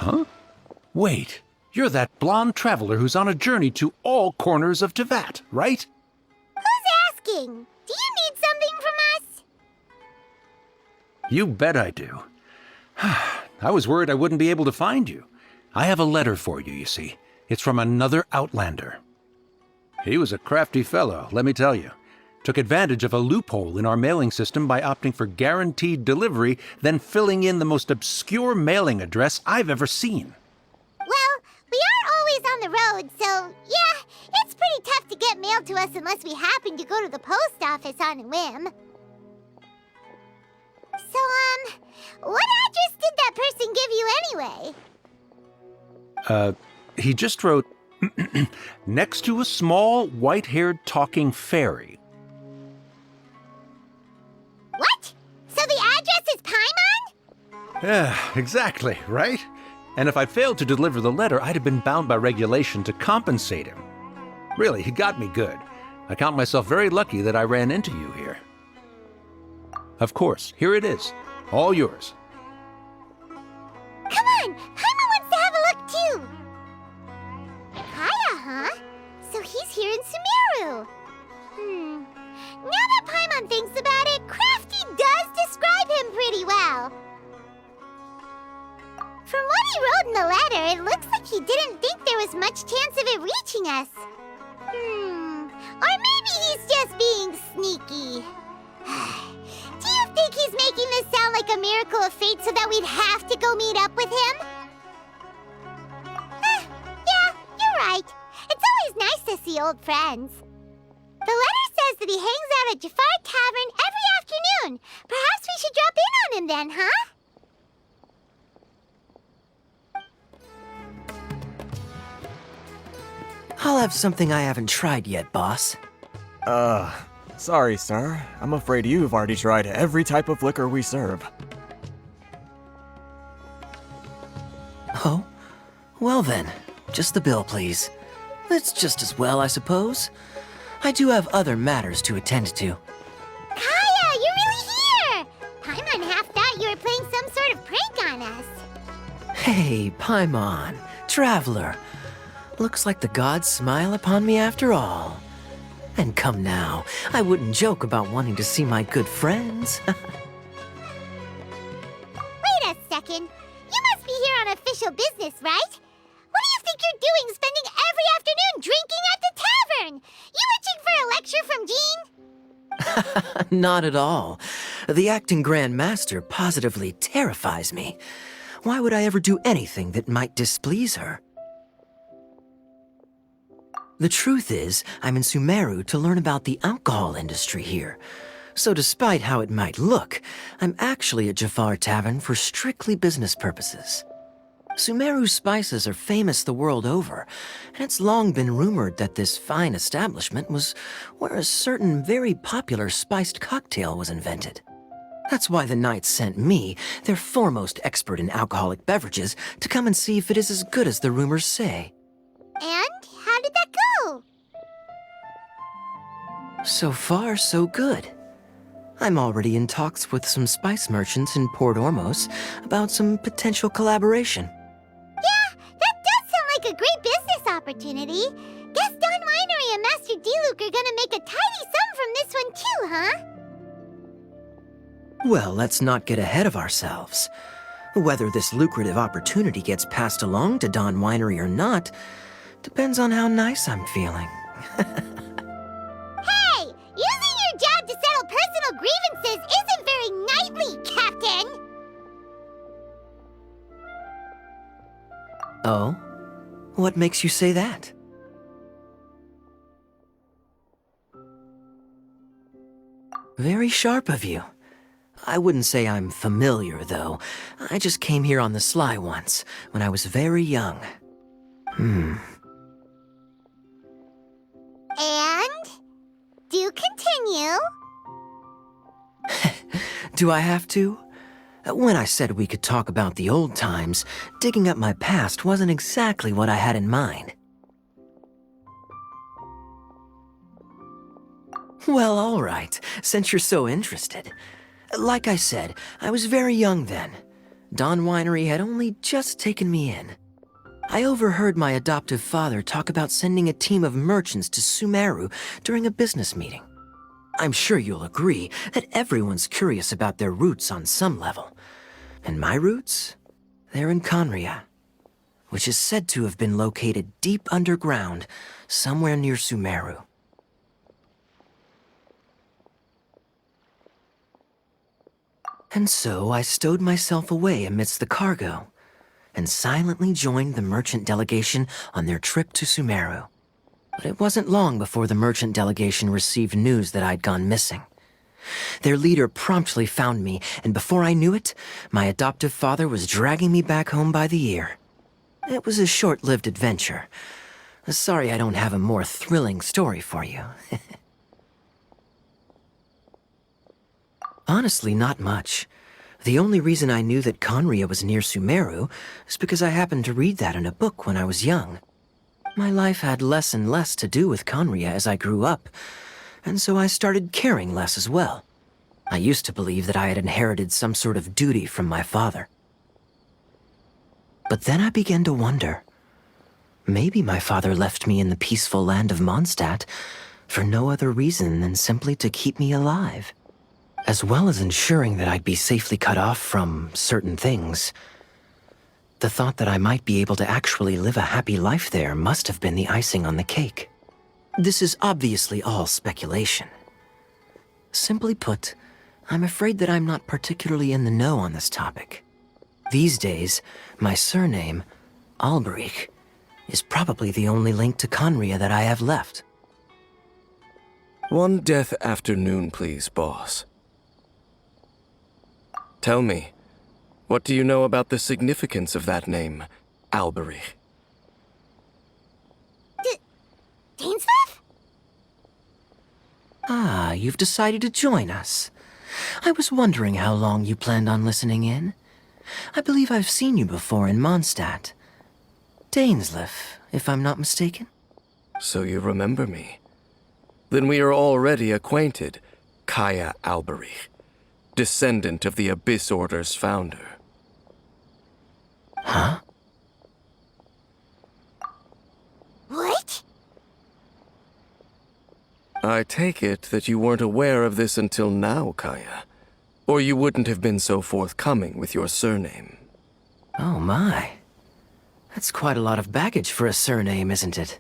Huh? Wait, you're that blonde traveler who's on a journey to all corners of Teyvat, right? Who's asking? Do you need something from us? You bet I do. I was worried I wouldn't be able to find you. I have a letter for you, you see. It's from another Outlander. He was a crafty fellow, let me tell you. Took advantage of a loophole in our mailing system by opting for guaranteed delivery, then filling in the most obscure mailing address I've ever seen. Well, we aren't always on the road, so yeah, it's pretty tough to get mail to us unless we happen to go to the post office on a whim. So, what address did that person give you anyway? He just wrote, next to a small, white-haired talking fairy. What? So the address is Paimon? Yeah, exactly, right? And if I failed to deliver the letter, I'd have been bound by regulation to compensate him. Really, he got me good. I count myself very lucky that I ran into you here. Of course, here it is. All yours. Come on! Paimon wants to have a look too! Kaya, huh? So he's here in Sumeru. Now that Paimon thinks about it, Crafty does describe him pretty well. From what he wrote in the letter, it looks like he didn't think there was much chance of it reaching us. Or maybe he's just being sneaky. Do you think he's making this sound like a miracle of fate so that we'd have to go meet up with him? Yeah, you're right. It's always nice to see old friends. The letter says that he hangs out at Jafar Tavern every afternoon. Perhaps we should drop in on him then, huh? I'll have something I haven't tried yet, boss. Sorry, sir. I'm afraid you've already tried every type of liquor we serve. Oh? Well then, just the bill, please. It's just as well, I suppose. I do have other matters to attend to. Kaya, you're really here! Paimon half thought you were playing some sort of prank on us. Hey, Paimon, traveler. Looks like the gods smile upon me after all. And come now, I wouldn't joke about wanting to see my good friends. Wait a second. You must be here on official business, right? What do you think you're doing spending every afternoon drinking at the tavern? You itching for a lecture from Jean? Not at all. The acting Grand Master positively terrifies me. Why would I ever do anything that might displease her? The truth is, I'm in Sumeru to learn about the alcohol industry here. So despite how it might look, I'm actually at Jafar Tavern for strictly business purposes. Sumeru's spices are famous the world over, and it's long been rumored that this fine establishment was where a certain very popular spiced cocktail was invented. That's why the Knights sent me, their foremost expert in alcoholic beverages, to come and see if it is as good as the rumors say. And how did that go? So far, so good. I'm already in talks with some spice merchants in Port Ormos about some potential collaboration. Yeah, that does sound like a great business opportunity. Guess Don Winery and Master D-Luke are gonna make a tidy sum from this one too, huh? Well, let's not get ahead of ourselves. Whether this lucrative opportunity gets passed along to Don Winery or not depends on how nice I'm feeling. Hey! Using your job to settle personal grievances isn't very knightly, Captain! Oh? What makes you say that? Very sharp of you. I wouldn't say I'm familiar, though. I just came here on the sly once, when I was very young. And? Do continue. Do I have to? When I said we could talk about the old times, digging up my past wasn't exactly what I had in mind. Well, all right, since you're so interested. Like I said, I was very young then. Dawn Winery had only just taken me in. I overheard my adoptive father talk about sending a team of merchants to Sumeru during a business meeting. I'm sure you'll agree that everyone's curious about their roots on some level. And my roots? They're in Conria, which is said to have been located deep underground, somewhere near Sumeru. And so I stowed myself away amidst the cargo, and silently joined the merchant delegation on their trip to Sumeru. But it wasn't long before the merchant delegation received news that I'd gone missing. Their leader promptly found me, and before I knew it, my adoptive father was dragging me back home by the ear. It was a short-lived adventure. Sorry I don't have a more thrilling story for you. Honestly, not much. The only reason I knew that Conria was near Sumeru is because I happened to read that in a book when I was young. My life had less and less to do with Conria as I grew up, and so I started caring less as well. I used to believe that I had inherited some sort of duty from my father. But then I began to wonder. Maybe my father left me in the peaceful land of Mondstadt for no other reason than simply to keep me alive. As well as ensuring that I'd be safely cut off from certain things. The thought that I might be able to actually live a happy life there must have been the icing on the cake. This is obviously all speculation. Simply put, I'm afraid that I'm not particularly in the know on this topic. These days, my surname, Alberich, is probably the only link to Conria that I have left. One death afternoon, please, boss. Tell me, what do you know about the significance of that name, Alberich? Dainsleif? Ah, you've decided to join us. I was wondering how long you planned on listening in. I believe I've seen you before in Mondstadt. Dainsleif, if I'm not mistaken. So you remember me. Then we are already acquainted, Kaya Alberich, descendant of the Abyss Order's founder. Huh? What? I take it that you weren't aware of this until now, Kaya. Or you wouldn't have been so forthcoming with your surname. Oh my. That's quite a lot of baggage for a surname, isn't it?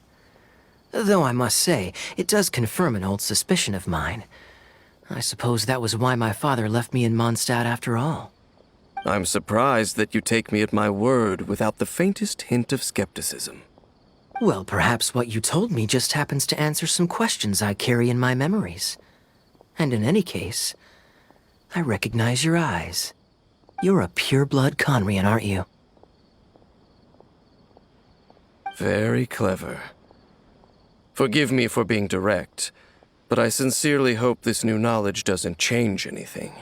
Though I must say, it does confirm an old suspicion of mine. I suppose that was why my father left me in Mondstadt after all. I'm surprised that you take me at my word without the faintest hint of skepticism. Well, perhaps what you told me just happens to answer some questions I carry in my memories. And in any case, I recognize your eyes. You're a pure-blood Conrian, aren't you? Very clever. Forgive me for being direct, but I sincerely hope this new knowledge doesn't change anything.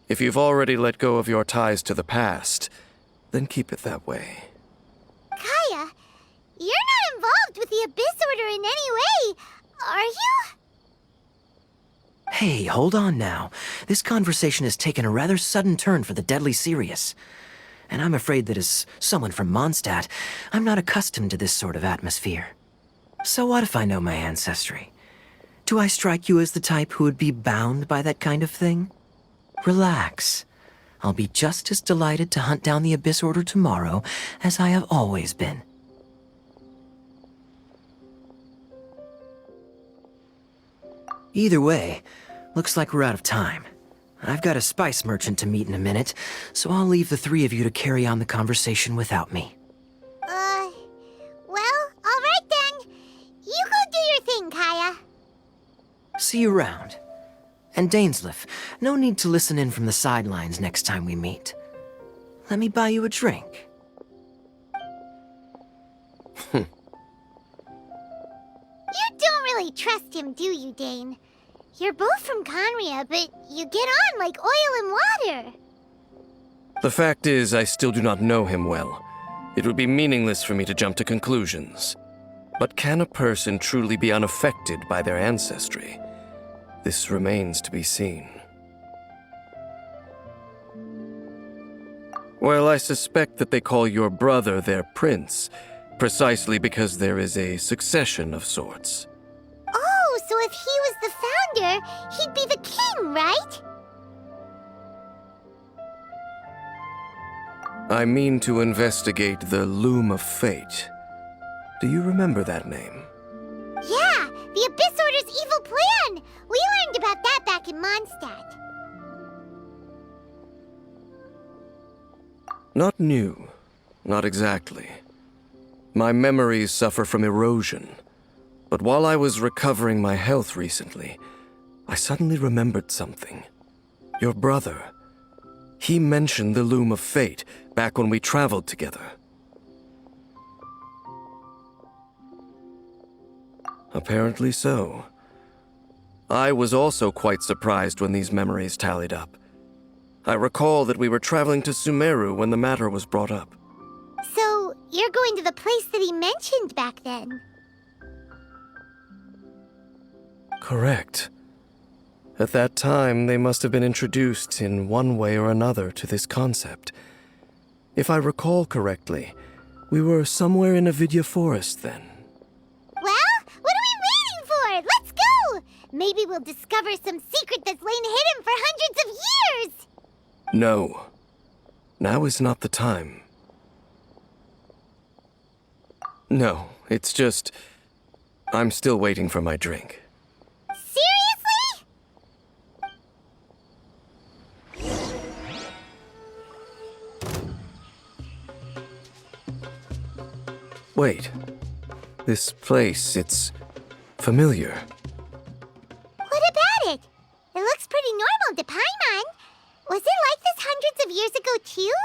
If you've already let go of your ties to the past, then keep it that way. Kaya, you're not involved with the Abyss Order in any way, are you? Hey, hold on now. This conversation has taken a rather sudden turn for the deadly serious. And I'm afraid that as someone from Mondstadt, I'm not accustomed to this sort of atmosphere. So what if I know my ancestry? Do I strike you as the type who would be bound by that kind of thing? Relax. I'll be just as delighted to hunt down the Abyss Order tomorrow as I have always been. Either way, looks like we're out of time. I've got a spice merchant to meet in a minute, so I'll leave the three of you to carry on the conversation without me. Well, all right then. You go do your thing, Kaya. See you around. And Dainsleif, no need to listen in from the sidelines next time we meet. Let me buy you a drink. You don't really trust him, do you, Dane? You're both from Conria, but you get on like oil and water. The fact is, I still do not know him well. It would be meaningless for me to jump to conclusions. But can a person truly be unaffected by their ancestry? This remains to be seen. Well, I suspect that they call your brother their prince, precisely because there is a succession of sorts. Oh, so if he was the founder, he'd be the king, right? I mean to investigate the Loom of Fate. Do you remember that name? Yeah, the Abyss Order's evil plan! We learned about that back in Mondstadt. Not new. Not exactly. My memories suffer from erosion. But while I was recovering my health recently, I suddenly remembered something. Your brother. He mentioned the Loom of Fate back when we traveled together. Apparently so. I was also quite surprised when these memories tallied up. I recall that we were traveling to Sumeru when the matter was brought up. So, you're going to the place that he mentioned back then? Correct. At that time, they must have been introduced in one way or another to this concept. If I recall correctly, we were somewhere in Avidya Forest then. Well, what are we waiting for? Let's go! Maybe we'll discover some secret that's lain hidden for hundreds of years! No. Now is not the time. No, it's just... I'm still waiting for my drink. Seriously? Wait. This place, it's familiar. What about it? It looks pretty normal to Paimon. Was it like this hundreds of years ago, too?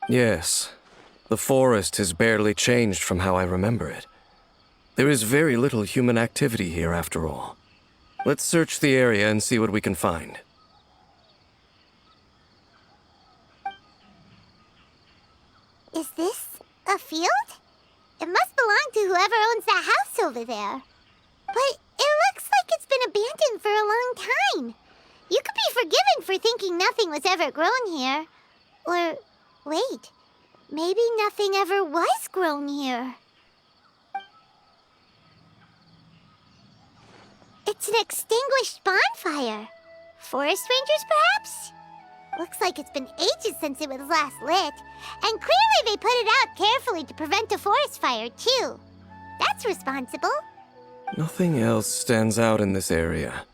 Yes. The forest has barely changed from how I remember it. There is very little human activity here, after all. Let's search the area and see what we can find. Is this a field? It must belong to whoever owns that house over there. But it looks like it's been abandoned for a long time. You could be forgiven for thinking nothing was ever grown here. Or, wait, maybe nothing ever was grown here. It's an extinguished bonfire. Forest rangers, perhaps? Looks like it's been ages since it was last lit. And clearly they put it out carefully to prevent a forest fire, too. That's responsible. Nothing else stands out in this area.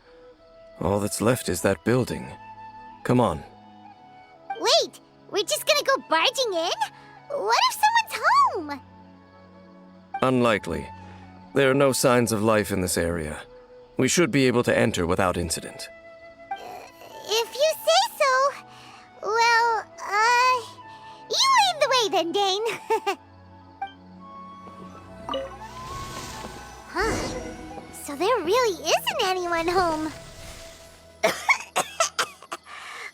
All that's left is that building. Come on. Wait, we're just gonna go barging in? What if someone's home? Unlikely. There are no signs of life in this area. We should be able to enter without incident. If you say so. Well, you lead the way then, Dane. Huh. So there really isn't anyone home.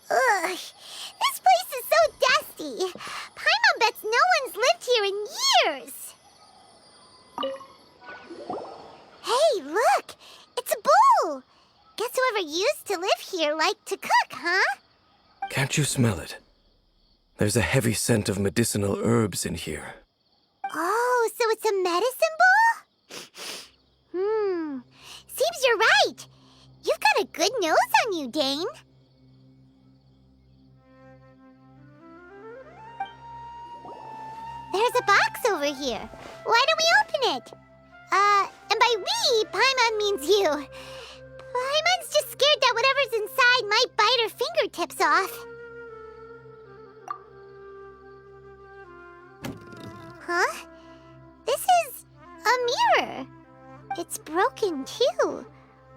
Ugh. This place is so dusty. Paimon bets no one's lived here in years. Hey, look! It's a bull! Guess whoever used to live here liked to cook, huh? Can't you smell it? There's a heavy scent of medicinal herbs in here. Oh, so it's a medicine bull? Seems you're right. You've got a good nose on you, Dane. There's a box over here. Why don't we open it? And by we, Paimon means you. Paimon's just scared that whatever's inside might bite her fingertips off. Huh? This is a mirror. It's broken, too.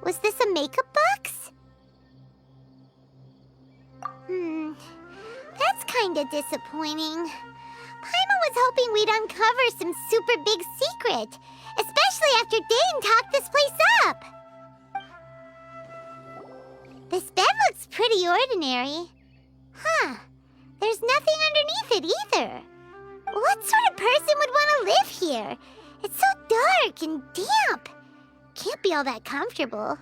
Was this a makeup box? That's kinda disappointing. Paimon was hoping we'd uncover some super big secret, especially after Dane talked this place up. This bed looks pretty ordinary. Huh. There's nothing underneath it either. What sort of person would want to live here? It's so dark and damp. Can't be all that comfortable.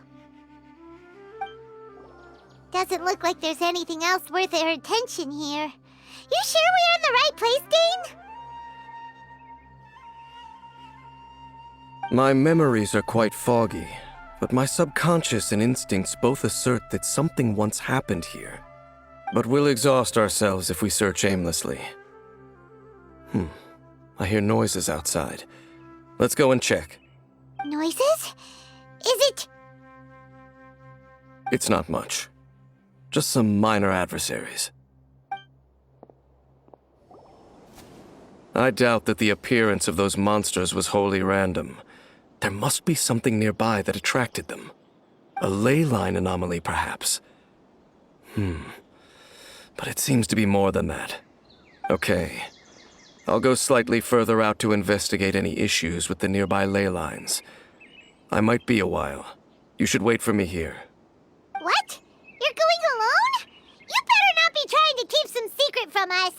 Doesn't look like there's anything else worth our attention here. You sure we're in the right place, Dane? My memories are quite foggy, but my subconscious and instincts both assert that something once happened here. But we'll exhaust ourselves if we search aimlessly. I hear noises outside. Let's go and check. Noises? Is it... It's not much. Just some minor adversaries. I doubt that the appearance of those monsters was wholly random. There must be something nearby that attracted them. A ley line anomaly, perhaps. But it seems to be more than that. Okay. I'll go slightly further out to investigate any issues with the nearby ley lines. I might be a while. You should wait for me here. What? You're going alone? You better not be trying to keep some secret from us.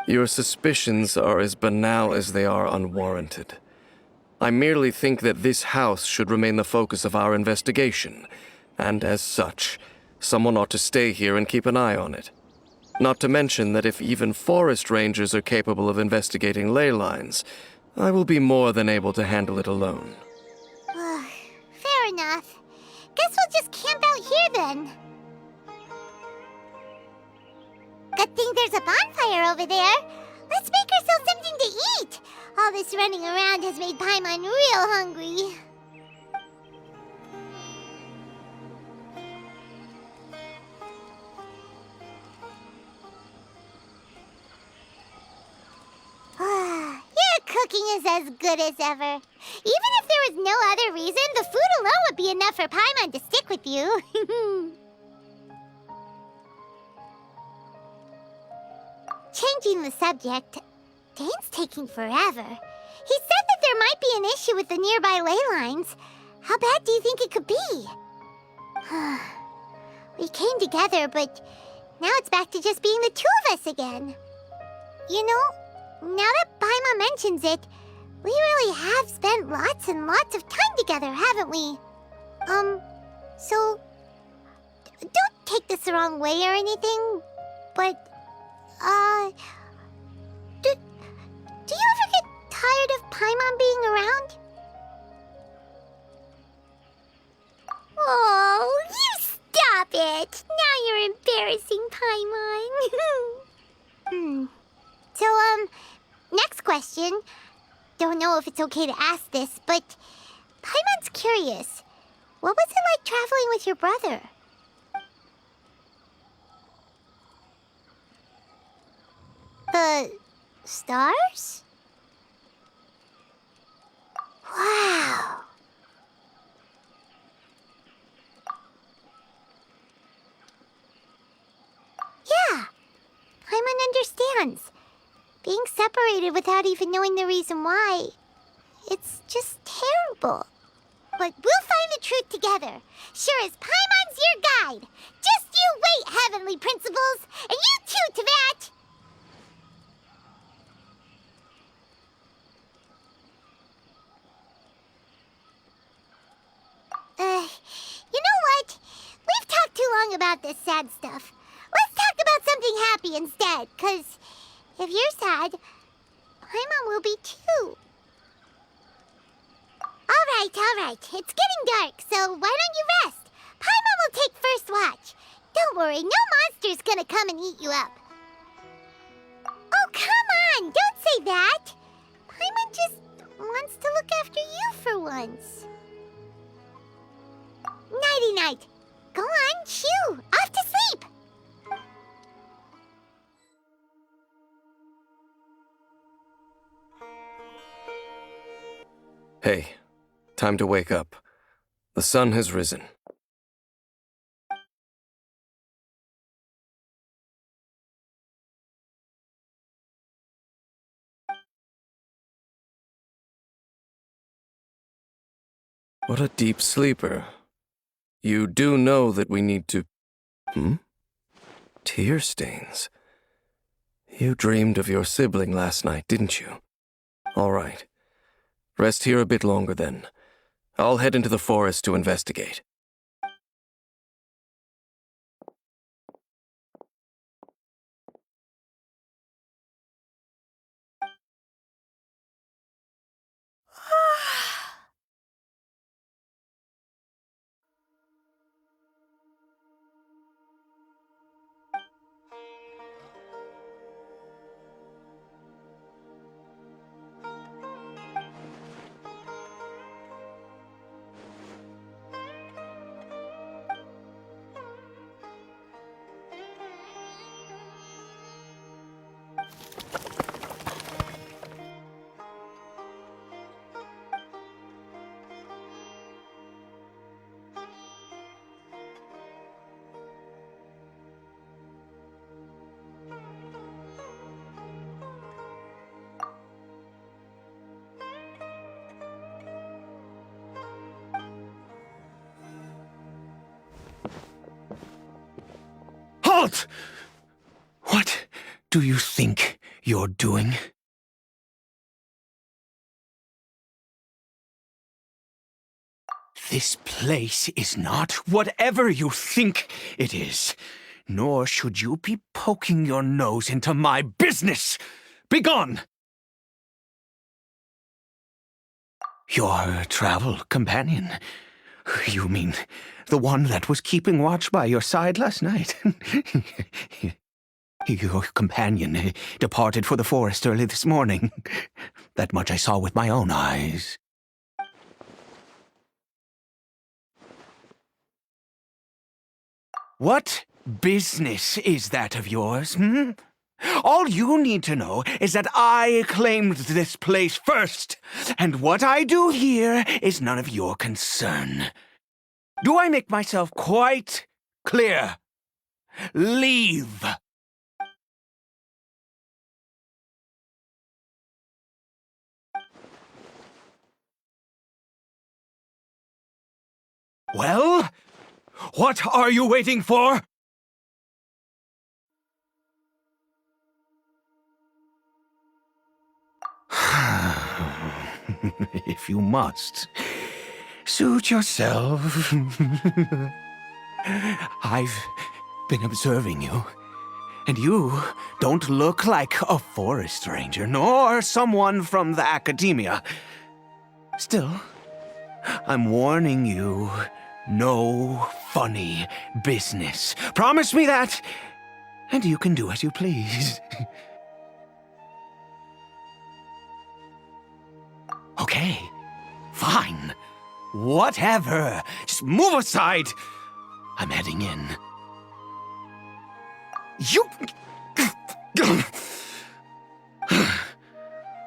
Your suspicions are as banal as they are unwarranted. I merely think that this house should remain the focus of our investigation, and as such, someone ought to stay here and keep an eye on it. Not to mention that if even forest rangers are capable of investigating ley lines, I will be more than able to handle it alone. Fair enough. Guess we'll just camp out here then. Good thing there's a bonfire over there. Let's make ourselves something to eat. All this running around has made Paimon real hungry. Your cooking is as good as ever. Even if there was no other reason, the food alone would be enough for Paimon to stick with you. Changing the subject, Dane's taking forever. He said that there might be an issue with the nearby ley lines. How bad do you think it could be? We came together, but now it's back to just being the two of us again. You know, now that Paimon mentions it, we really have spent lots and lots of time together, haven't we? So, don't take this the wrong way or anything, but, do you ever get tired of Paimon being around? Oh, you stop it! Now you're embarrassing Paimon. So, next question. Don't know if it's okay to ask this, but Paimon's curious. What was it like traveling with your brother? The stars? Wow. Yeah, Paimon understands. Being separated without even knowing the reason why, it's just terrible. But we'll find the truth together. Sure as Paimon's your guide. Just you wait, Heavenly Principles, and you too, Teyvat! You know what? We've talked too long about this sad stuff. Let's talk about something happy instead, 'cause if you're sad, Paimon will be too. All right. It's getting dark, so why don't you rest? Paimon will take first watch. Don't worry, no monster's gonna come and eat you up. Oh, come on! Don't say that! Paimon just wants to look after you for once. Nighty-night. Go on, shoo! Off to sleep! Hey, time to wake up. The sun has risen. What a deep sleeper. You do know that we need to... Tear stains. You dreamed of your sibling last night, didn't you? All right. Rest here a bit longer then. I'll head into the forest to investigate. Halt! What do you think you're doing? This place is not whatever you think it is, nor should you be poking your nose into my business. Begone! Your travel companion? You mean the one that was keeping watch by your side last night? Your companion departed for the forest early this morning. That much I saw with my own eyes. What business is that of yours, hmm? All you need to know is that I claimed this place first, and what I do here is none of your concern. Do I make myself quite clear? Leave! Well, what are you waiting for? If you must, suit yourself. I've been observing you, and you don't look like a forest ranger, nor someone from the academia. Still, I'm warning you, no funny business. Promise me that, and you can do as you please. Okay, fine. Whatever. Just move aside. I'm heading in. You...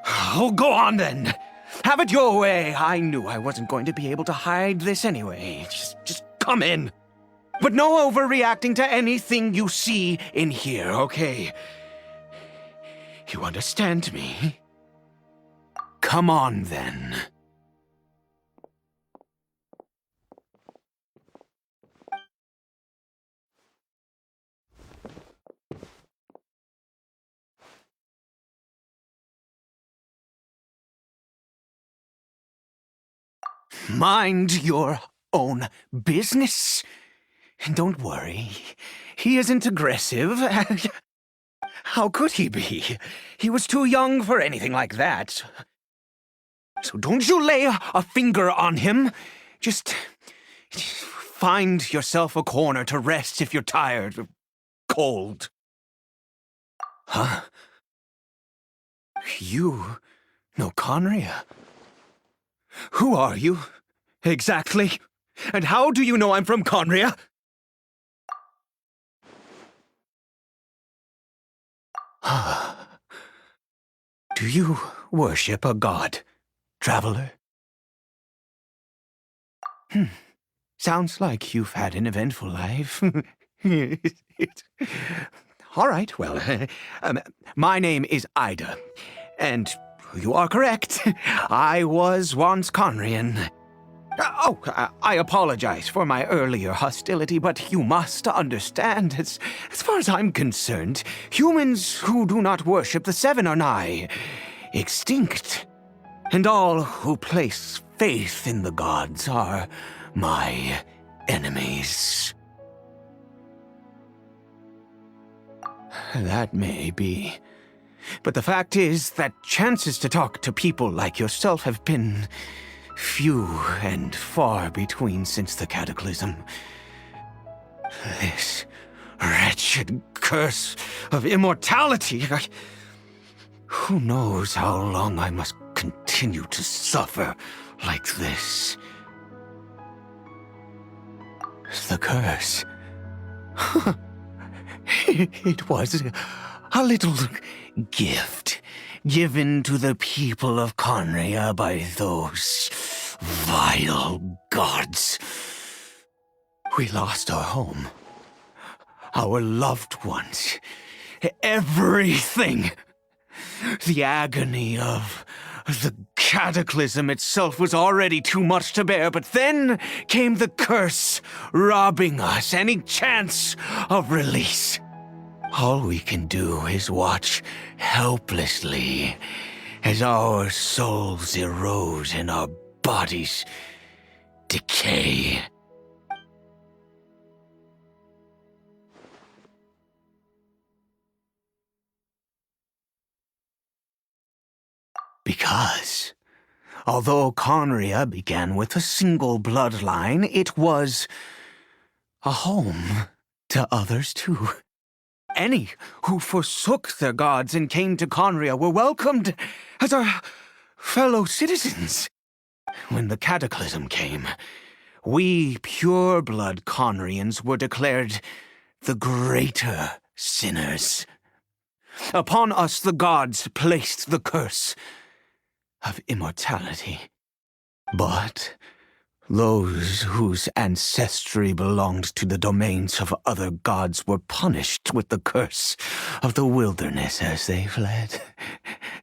Oh, go on then. Have it your way. I knew I wasn't going to be able to hide this anyway. Just come in. But no overreacting to anything you see in here, okay? You understand me? Come on, then. Mind your own business. And don't worry, he isn't aggressive. How could he be? He was too young for anything like that. So don't you lay a finger on him. Just find yourself a corner to rest if you're tired or cold. Huh? You know Conria? Who are you, exactly? And how do you know I'm from Conria? Do you worship a god, traveler? Sounds like you've had an eventful life. All right, well, my name is Ida, and you are correct. I was once Conrian. I apologize for my earlier hostility, but you must understand, as far as I'm concerned, humans who do not worship the Seven are nigh extinct. And all who place faith in the gods are my enemies. That may be. But the fact is that chances to talk to people like yourself have been few and far between since the cataclysm. This wretched curse of immortality. Who knows how long I must continue to suffer like this? The curse. It was a little gift given to the people of Conria by those vile gods. We lost our home, our loved ones, everything. The agony of the cataclysm itself was already too much to bear, but then came the curse, robbing us any chance of release. All we can do is watch helplessly as our souls erode and our bodies decay. Because, although Conria began with a single bloodline, it was a home to others too. Any who forsook their gods and came to Conria were welcomed as our fellow citizens. When the cataclysm came, we pure-blood Conrians were declared the greater sinners. Upon us the gods placed the curse of immortality. But those whose ancestry belonged to the domains of other gods were punished with the curse of the wilderness as they fled,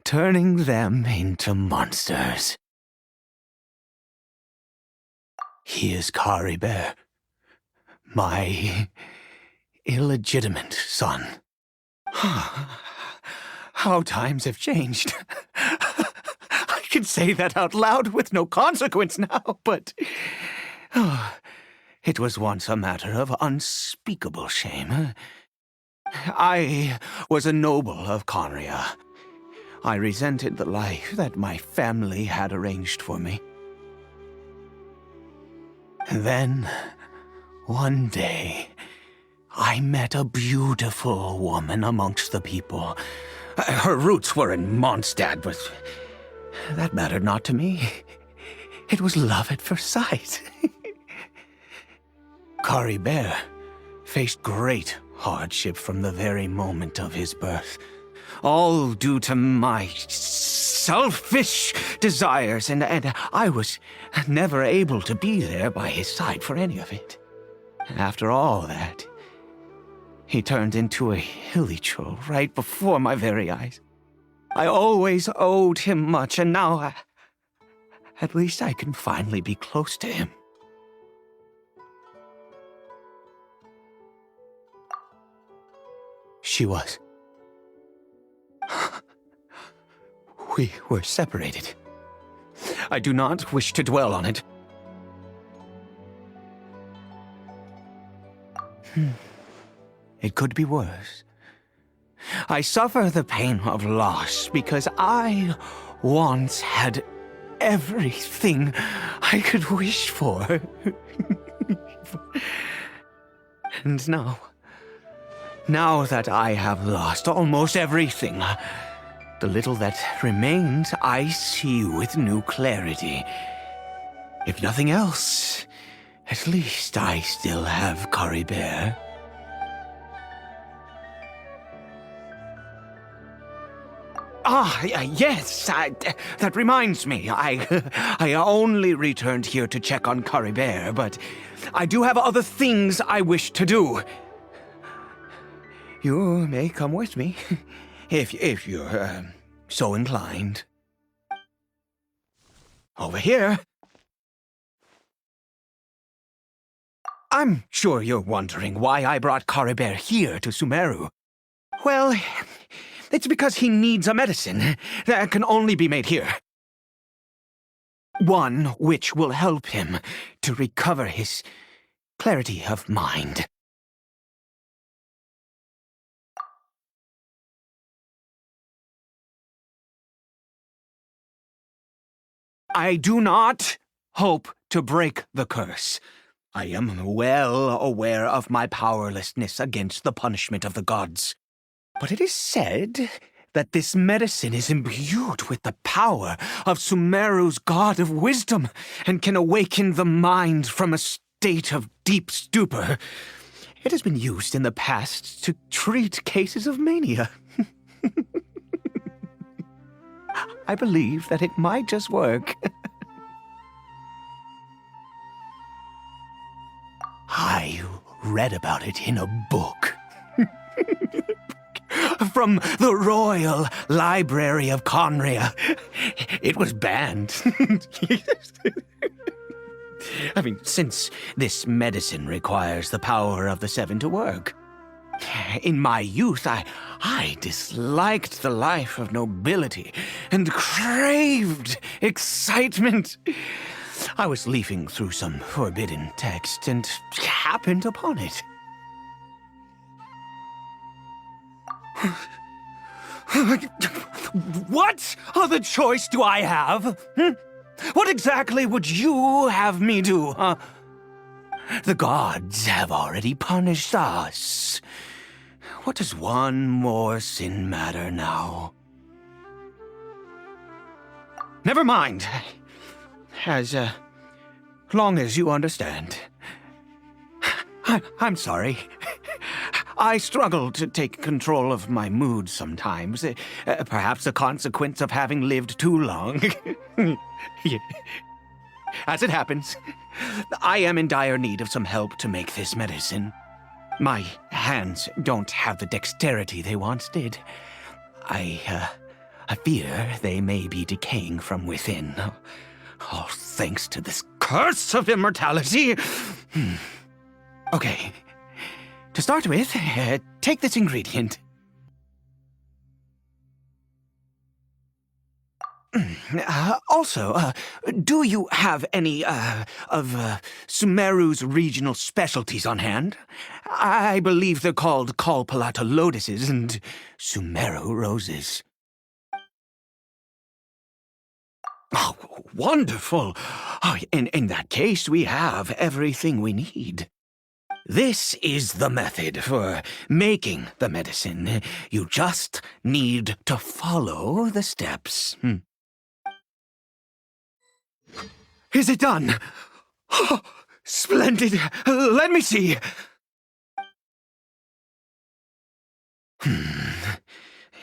turning them into monsters. He is Caribert, my illegitimate son. How times have changed. I can say that out loud with no consequence now, but it was once a matter of unspeakable shame. I was a noble of Conria. I resented the life that my family had arranged for me. Then, one day, I met a beautiful woman amongst the people. Her roots were in Mondstadt, but that mattered not to me. It was love at first sight. Caribert faced great hardship from the very moment of his birth, all due to my selfish desires, and I was never able to be there by his side for any of it. After all that, he turned into a hilly troll right before my very eyes. I always owed him much, and now at least I can finally be close to him. She was. We were separated. I do not wish to dwell on it. It could be worse. I suffer the pain of loss because I once had everything I could wish for. And now that I have lost almost everything, the little that remains I see with new clarity. If nothing else, at least I still have Caribert. Yes, that reminds me. I only returned here to check on Caribert, but I do have other things I wish to do. You may come with me, if you're so inclined. Over here. I'm sure you're wondering why I brought Caribert here to Sumeru. Well, it's because he needs a medicine that can only be made here. One which will help him to recover his clarity of mind. I do not hope to break the curse. I am well aware of my powerlessness against the punishment of the gods. But it is said that this medicine is imbued with the power of Sumeru's god of wisdom and can awaken the mind from a state of deep stupor. It has been used in the past to treat cases of mania. I believe that it might just work. I read about it in a book. From the Royal Library of Conria. It was banned. I mean, since this medicine requires the power of the Seven to work. In my youth, I disliked the life of nobility and craved excitement. I was leafing through some forbidden text and happened upon it. What other choice do I have? What exactly would you have me do, huh? The gods have already punished us. What does one more sin matter now? Never mind. As long as you understand. I'm sorry. I struggle to take control of my mood sometimes. Perhaps a consequence of having lived too long. As it happens, I am in dire need of some help to make this medicine. My hands don't have the dexterity they once did. I fear they may be decaying from within. All thanks to this curse of immortality. Okay. To start with, take this ingredient. Also, do you have any, of Sumeru's regional specialties on hand? I believe they're called Kalpalata lotuses and Sumeru roses. Oh, wonderful! Oh, in that case, we have everything we need. This is the method for making the medicine. You just need to follow the steps. Is it done? Oh, splendid! Let me see!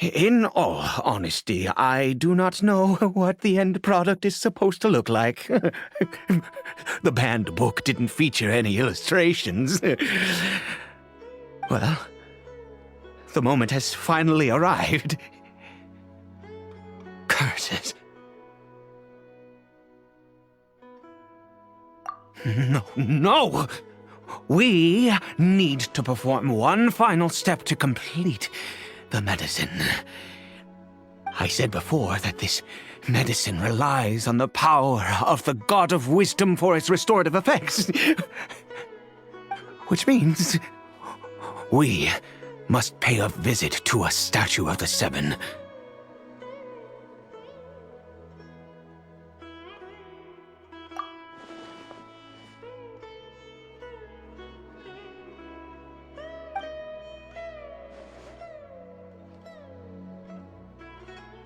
In all honesty, I do not know what the end product is supposed to look like. The banned book didn't feature any illustrations. Well, the moment has finally arrived. Curses. No! We need to perform one final step to complete the medicine. I said before that this medicine relies on the power of the God of Wisdom for its restorative effects. Which means we must pay a visit to a statue of the Seven.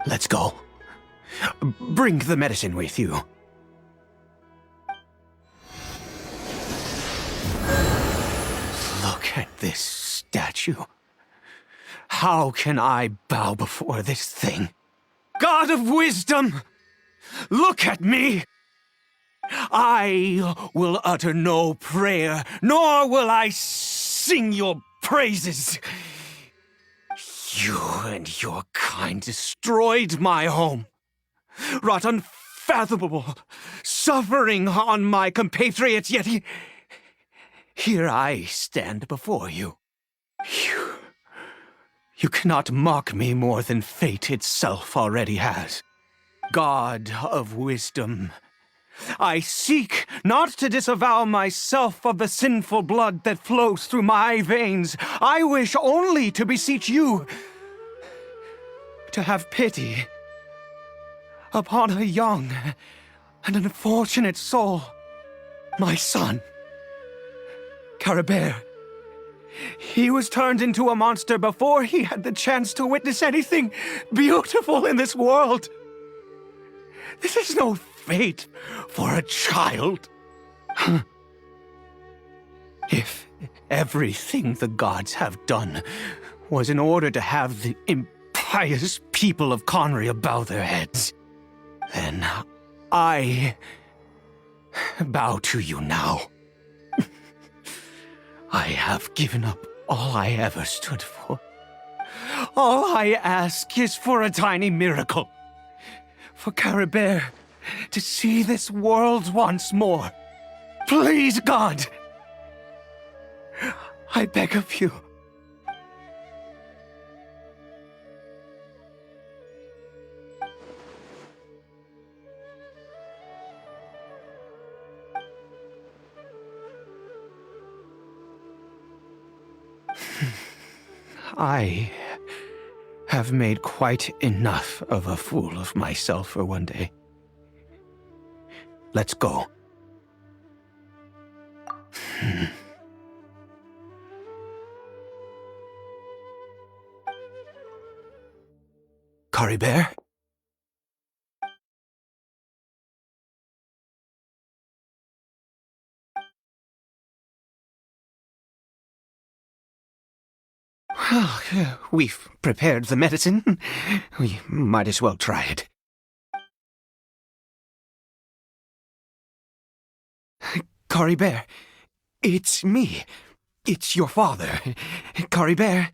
Let's go. Bring the medicine with you. Look at this statue. How can I bow before this thing? God of Wisdom! Look at me! I will utter no prayer, nor will I sing your praises. You and your kind destroyed my home, wrought unfathomable suffering on my compatriots, yet here I stand before you. You cannot mock me more than fate itself already has. God of Wisdom, I seek not to disavow myself of the sinful blood that flows through my veins. I wish only to beseech you to have pity upon a young and unfortunate soul, my son, Caribert. He was turned into a monster before he had the chance to witness anything beautiful in this world. This is no fate for a child. If everything the gods have done was in order to have the impious people of Conria bow their heads, then I bow to you now. I have given up all I ever stood for. All I ask is for a tiny miracle. For Caribert to see this world once more. Please, God! I beg of you. I have made quite enough of a fool of myself for one day. Let's go. Curry Bear? Well, we've prepared the medicine. We might as well try it. Curry Bear, it's me. It's your father. Curry Bear.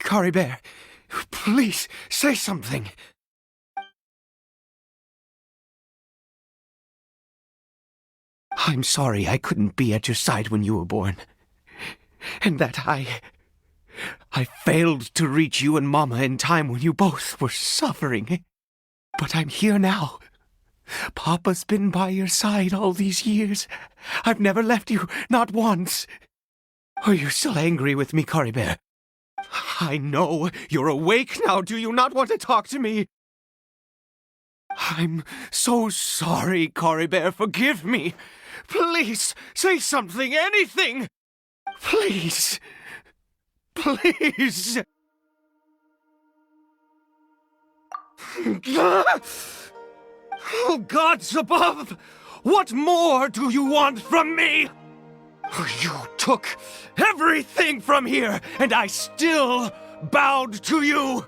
Curry Bear, please say something. I'm sorry I couldn't be at your side when you were born. And that I failed to reach you and Mama in time when you both were suffering. But I'm here now. Papa's been by your side all these years. I've never left you, not once. Are you still angry with me, Curry Bear? I know you're awake now. Do you not want to talk to me? I'm so sorry, Curry Bear. Forgive me. Please, say something, anything. Please. Please. Oh, gods above! What more do you want from me? You took everything from here, and I still bowed to you.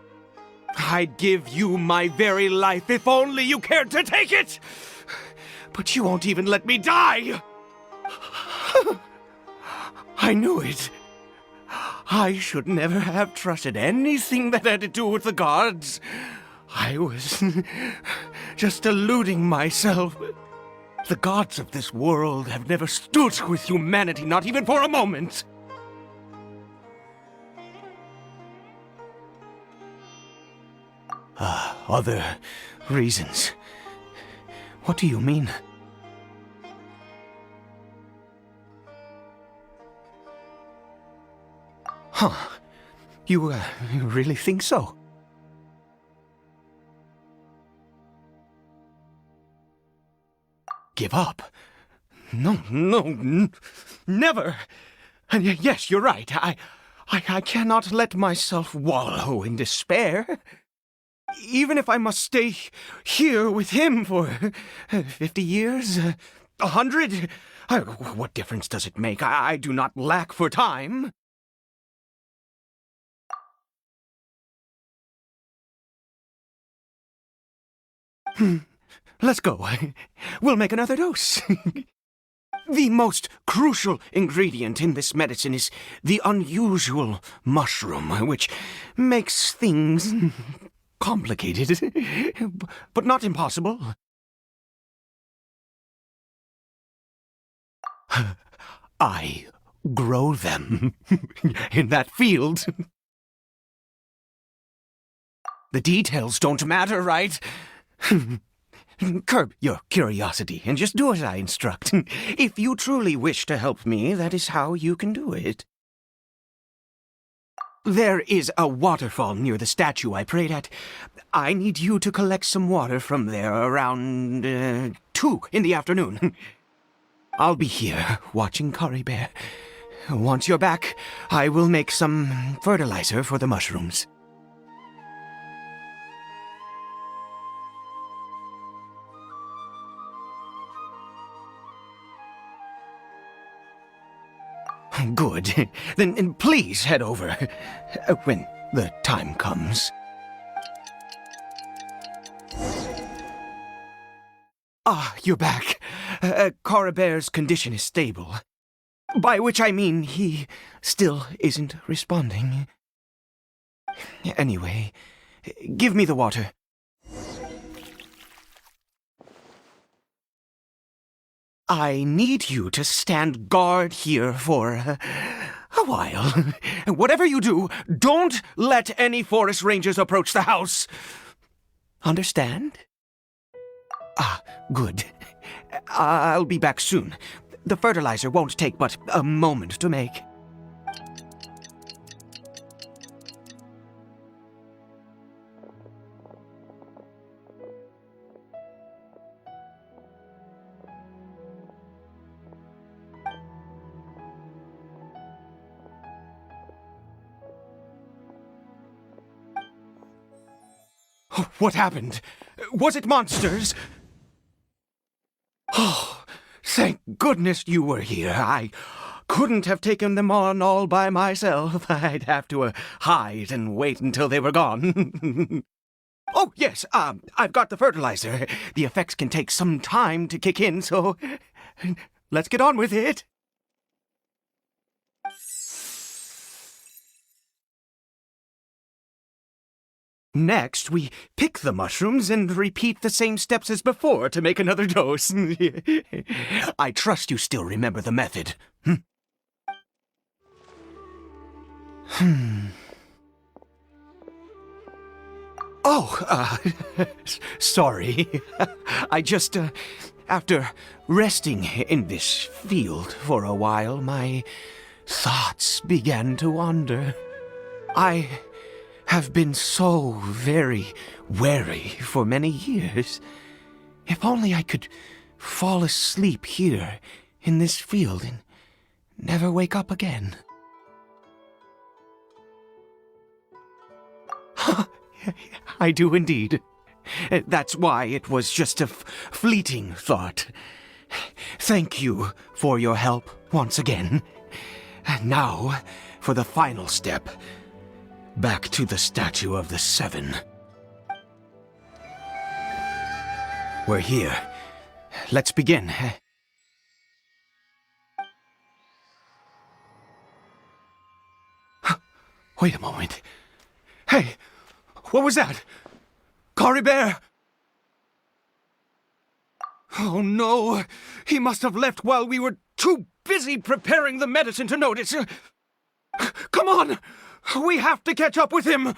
I'd give you my very life if only you cared to take it. But you won't even let me die. I knew it. I should never have trusted anything that had to do with the gods. I was just deluding myself. The gods of this world have never stood with humanity, not even for a moment. Other reasons. What do you mean? Huh. You really think so? Give up? No, never. And yes, you're right. I cannot let myself wallow in despair. Even if I must stay here with him for 50 years, 100, what difference does it make? I do not lack for time. Let's go. We'll make another dose. The most crucial ingredient in this medicine is the unusual mushroom, which makes things complicated, but not impossible. I grow them in that field. The details don't matter, right? Curb your curiosity and just do as I instruct. If you truly wish to help me, that is how you can do it. There is a waterfall near the statue I prayed at. I need you to collect some water from there around 2 in the afternoon. I'll be here watching Curry Bear. Once you're back, I will make some fertilizer for the mushrooms. Good. Then please head over when the time comes. Ah, you're back. Curry Bear's condition is stable. By which I mean he still isn't responding. Anyway, give me the water. I need you to stand guard here for a while. Whatever you do, don't let any forest rangers approach the house. Understand? Ah, good. I'll be back soon. The fertilizer won't take but a moment to make. What happened? Was it monsters? Oh, thank goodness you were here. I couldn't have taken them on all by myself. I'd have to hide and wait until they were gone. Oh, yes, I've got the fertilizer. The effects can take some time to kick in, so let's get on with it. Next, we pick the mushrooms and repeat the same steps as before to make another dose. I trust you still remember the method. Oh, sorry. I just, after resting in this field for a while, my thoughts began to wander. I have been so very wary for many years. If only I could fall asleep here in this field and never wake up again. I do indeed. That's why it was just a fleeting thought. Thank you for your help once again. And now for the final step. Back to the Statue of the Seven. We're here. Let's begin. Wait a moment. Hey, what was that? Cory Bear! Oh no, he must have left while we were too busy preparing the medicine to notice. Come on! We have to catch up with him!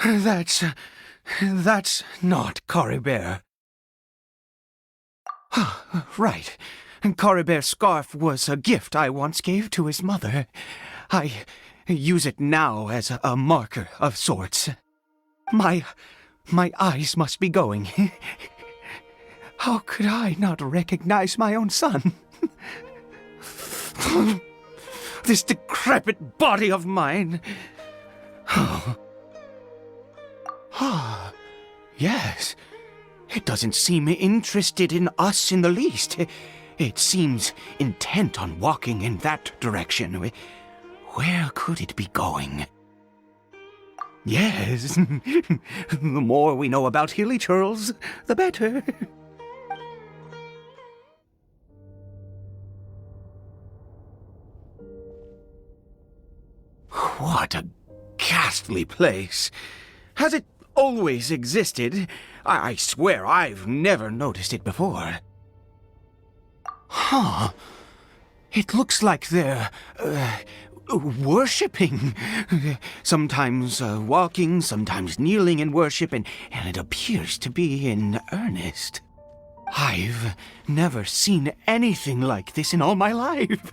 That's not Cory Bear. Right. Cory Bear's scarf was a gift I once gave to his mother. I use it now as a marker of sorts. My eyes must be going. How could I not recognize my own son? This decrepit body of mine. Yes. It doesn't seem interested in us in the least. It seems intent on walking in that direction. Where could it be going? Yes. The more we know about Hilly Churls, the better. What a ghastly place. Has it always existed? I swear I've never noticed it before. Huh. It looks like they're, worshipping. Sometimes walking, sometimes kneeling in worship, and it appears to be in earnest. I've never seen anything like this in all my life.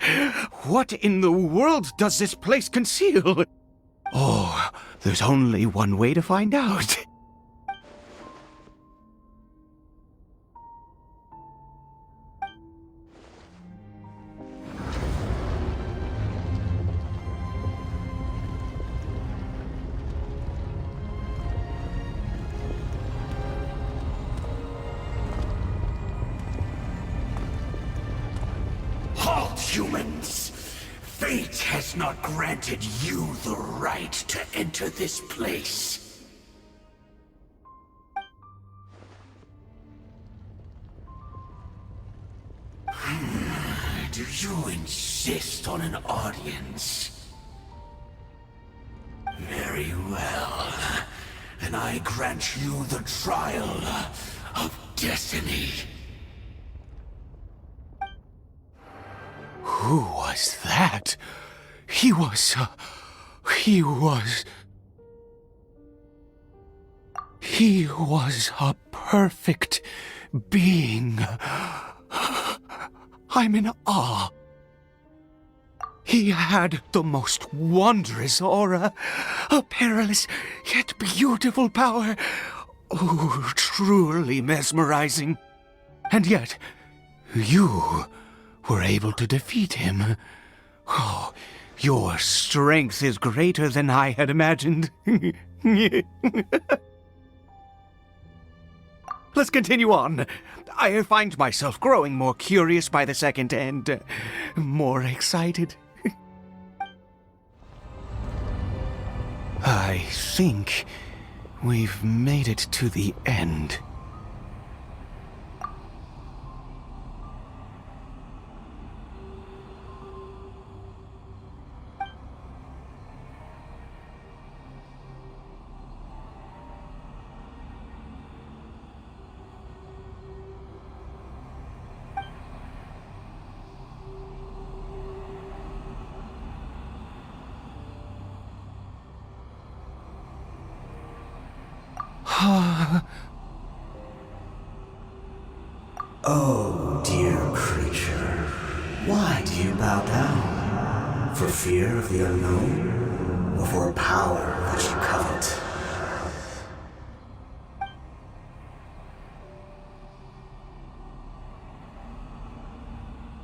What in the world does this place conceal? Oh, there's only one way to find out. Halt, humans! Fate has not granted you the right to enter this place. Do you insist on an audience? Very well. Then I grant you the trial of destiny. Who was that? He was a perfect being. I'm in awe. He had the most wondrous aura, a perilous yet beautiful power. Oh, truly mesmerizing. And yet, you were able to defeat him. Oh, your strength is greater than I had imagined. Let's continue on. I find myself growing more curious by the second and more excited. I think we've made it to the end. Oh, dear creature, why do you bow down? For fear of the unknown? Or for a power that you covet?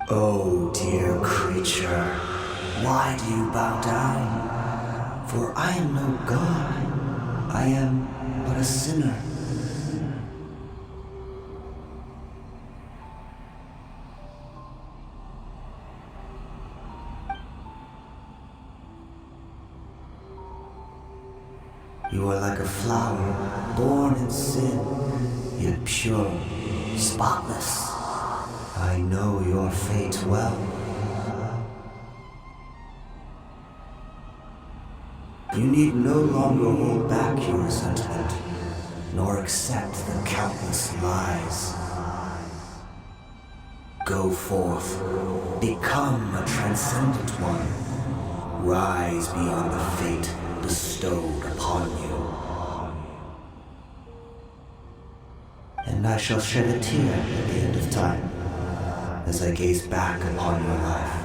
Oh, dear creature, why do you bow down? For I am no god, I am but a sinner. You are like a flower, born in sin, yet pure, spotless. I know your fate well. You need no longer hold back your resentment, nor accept the countless lies. Go forth, become a transcendent one. Rise beyond the fate bestowed upon you. And I shall shed a tear at the end of time, as I gaze back upon your life.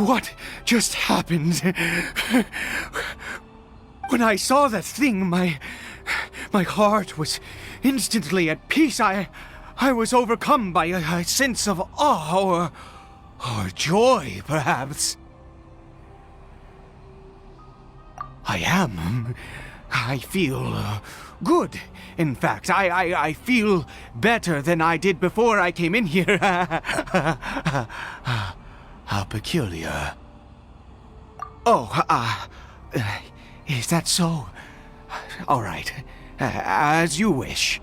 What just happened? When I saw that thing, my heart was instantly at peace. I was overcome by a sense of awe or joy, perhaps. I feel good. In fact, I feel better than I did before I came in here. How peculiar. Oh, is that so? All right, as you wish.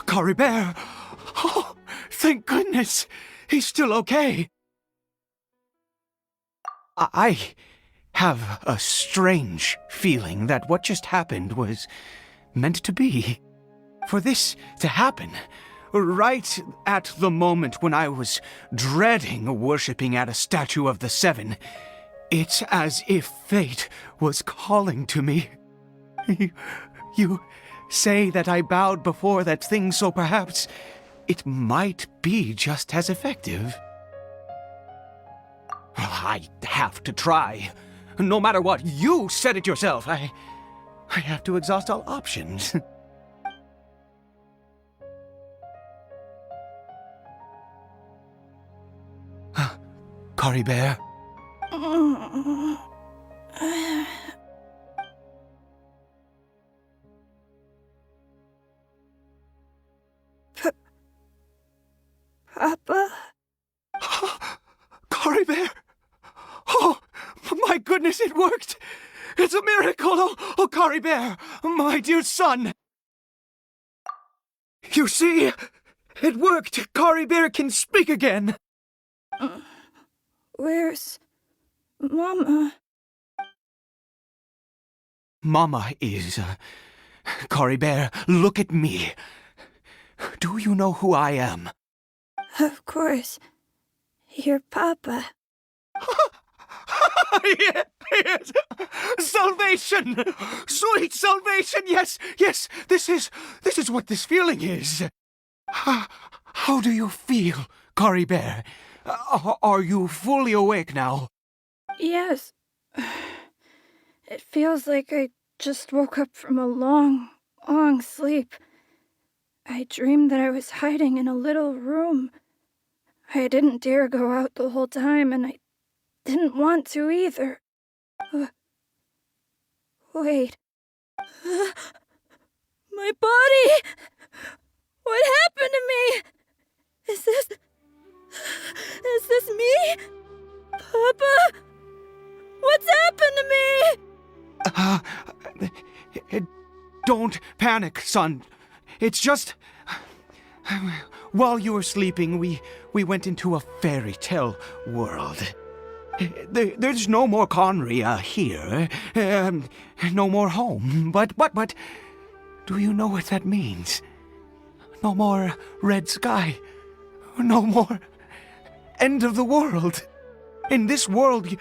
Caribert! Oh, thank goodness! He's still okay. I have a strange feeling that what just happened was meant to be. For this to happen, right at the moment when I was dreading worshipping at a statue of the Seven, it's as if fate was calling to me. You say that I bowed before that thing, so perhaps it might be just as effective. I have to try. No matter what, you said it yourself. I have to exhaust all options. Cory Bear? Papa? Cory Bear! Oh, my goodness, it worked! It's a miracle! Oh, Cory Bear, my dear son! You see, it worked! Cory Bear can speak again! Where's Mama? Mama is... Cory Bear, look at me. Do you know who I am? Of course. Your Papa. Yes! Salvation! Sweet salvation! Yes, yes! This is what this feeling is. How do you feel, Cory Bear? Are you fully awake now? Yes. It feels like I just woke up from a long, long sleep. I dreamed that I was hiding in a little room. I didn't dare go out the whole time, and I didn't want to either. Wait. My body! What happened to me? Is this me? Papa? What's happened to me? Don't panic, son. It's just... While you were sleeping, we went into a fairy tale world. There's no more Conry here. No more home. But, do you know what that means? No more red sky. No more end of the world. In this world,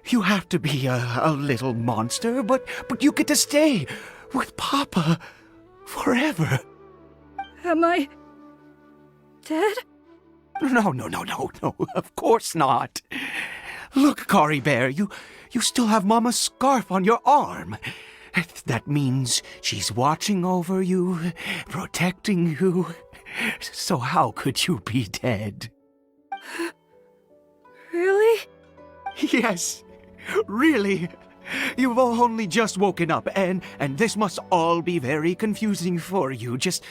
you have to be a little monster, but you get to stay with Papa forever. Am I dead? No, of course not. Look, Cory Bear, you still have Mama's scarf on your arm. That means she's watching over you, protecting you. So how could you be dead? Really? Yes, really. You've only just woken up, and this must all be very confusing for you. Just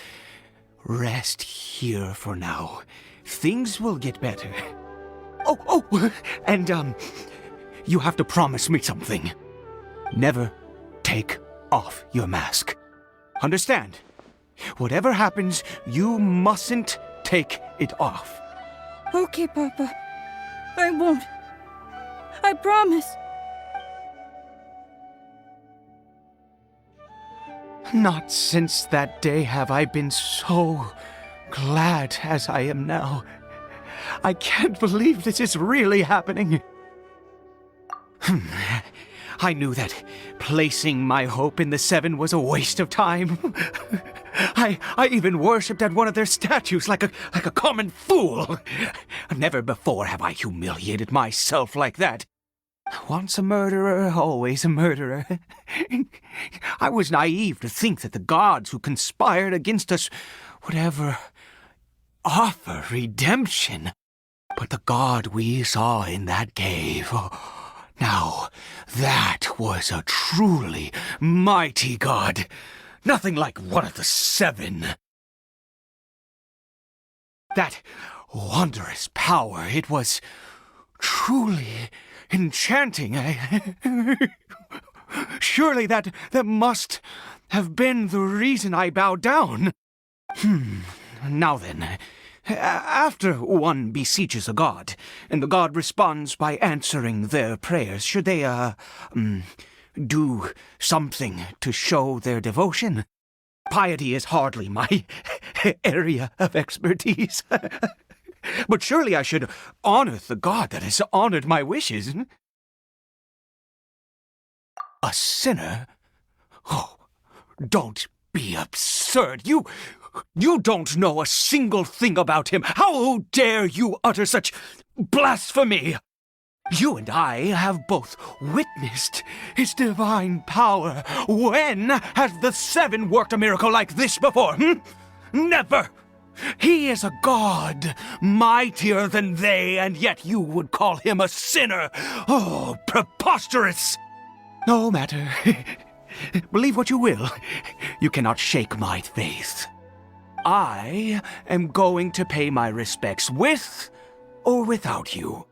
rest here for now. Things will get better. Oh, and, you have to promise me something. Never take off your mask. Understand? Whatever happens, you mustn't take it off. Okay, Papa. I won't. I promise. Not since that day have I been so glad as I am now. I can't believe this is really happening. I knew that placing my hope in the Seven was a waste of time. I even worshipped at one of their statues like a common fool. Never before have I humiliated myself like that. Once a murderer, always a murderer. I was naive to think that the gods who conspired against us would ever offer redemption. But the god we saw in that cave, now that was a truly mighty god. Nothing like one of the Seven. That wondrous power, it was truly enchanting. Surely that must have been the reason I bowed down. Now then, after one beseeches a god, and the god responds by answering their prayers, should they, do something to show their devotion? Piety is hardly my area of expertise. But surely I should honor the god that has honored my wishes. A sinner? Oh, don't be absurd. You don't know a single thing about him. How dare you utter such blasphemy? You and I have both witnessed his divine power. When has the Seven worked a miracle like this before? Never! He is a god, mightier than they, and yet you would call him a sinner. Oh, preposterous! No matter. Believe what you will. You cannot shake my faith. I am going to pay my respects with or without you.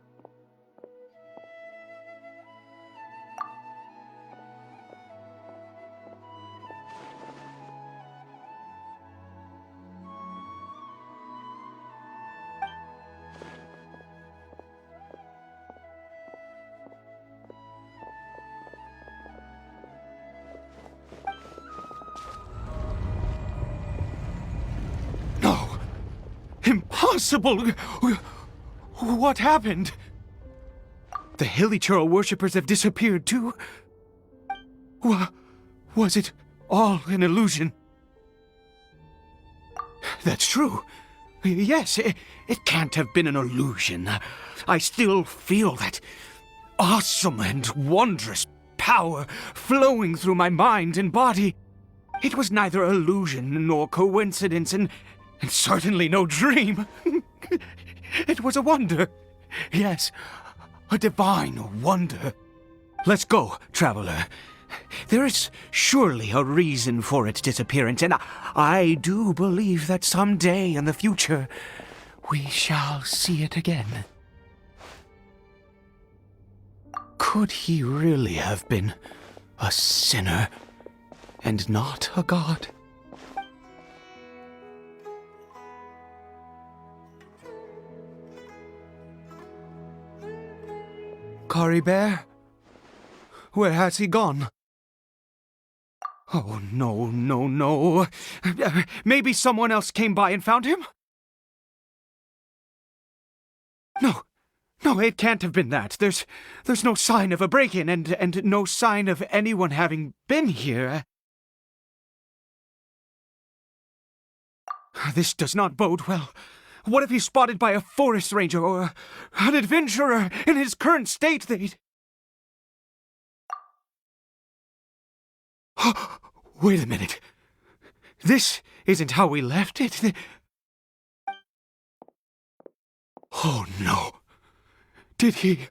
No! Impossible! What happened? The Hilly Churl worshippers have disappeared too? Was it all an illusion? That's true. Yes, it can't have been an illusion. I still feel that awesome and wondrous power flowing through my mind and body. It was neither illusion nor coincidence, and certainly no dream. It was a wonder. Yes, a divine wonder. Let's go, traveler. There is surely a reason for its disappearance, and I do believe that someday in the future we shall see it again. Could he really have been a sinner and not a god? Kari Bear? Where has he gone? Oh, no, no, no. Maybe someone else came by and found him? No, it can't have been that. There's no sign of a break-in and no sign of anyone having been here. This does not bode well. What if he's spotted by a forest ranger or an adventurer in his current state? Wait a minute. This isn't how we left it. Oh no. Did he...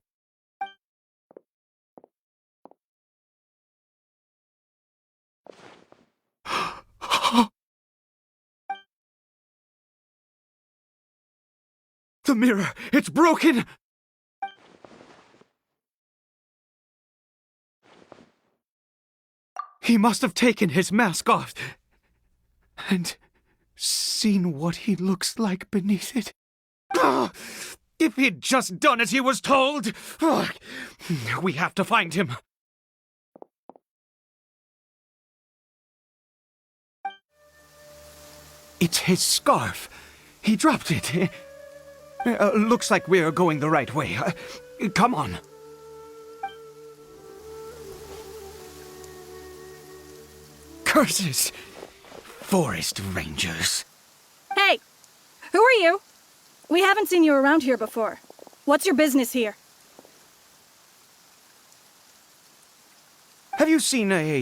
The mirror! It's broken! He must have taken his mask off and seen what he looks like beneath it. If he'd just done as he was told! We have to find him. It's his scarf. He dropped it. Looks like we're going the right way. Come on. Curses! Forest rangers. Hey! Who are you? We haven't seen you around here before. What's your business here? Have you seen a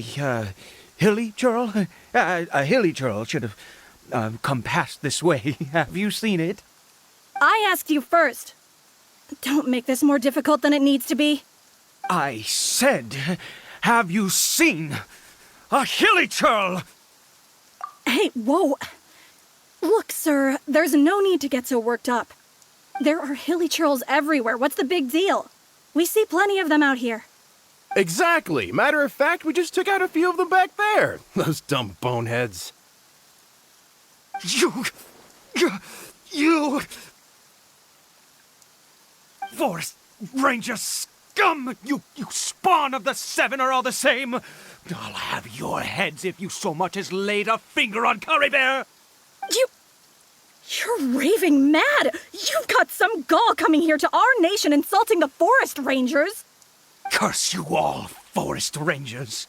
hilly churl? A hilly churl should have come past this way. Have you seen it? I asked you first. Don't make this more difficult than it needs to be. I said, have you seen a hilly churl? Hey, whoa. Look, sir, there's no need to get so worked up. There are hilly churls everywhere. What's the big deal? We see plenty of them out here. Exactly. Matter of fact, we just took out a few of them back there. Those dumb boneheads. You... Forest Ranger scum! You spawn of the Seven are all the same! I'll have your heads if you so much as laid a finger on Curry Bear! You're raving mad! You've got some gall coming here to our nation insulting the Forest Rangers! Curse you all, Forest Rangers!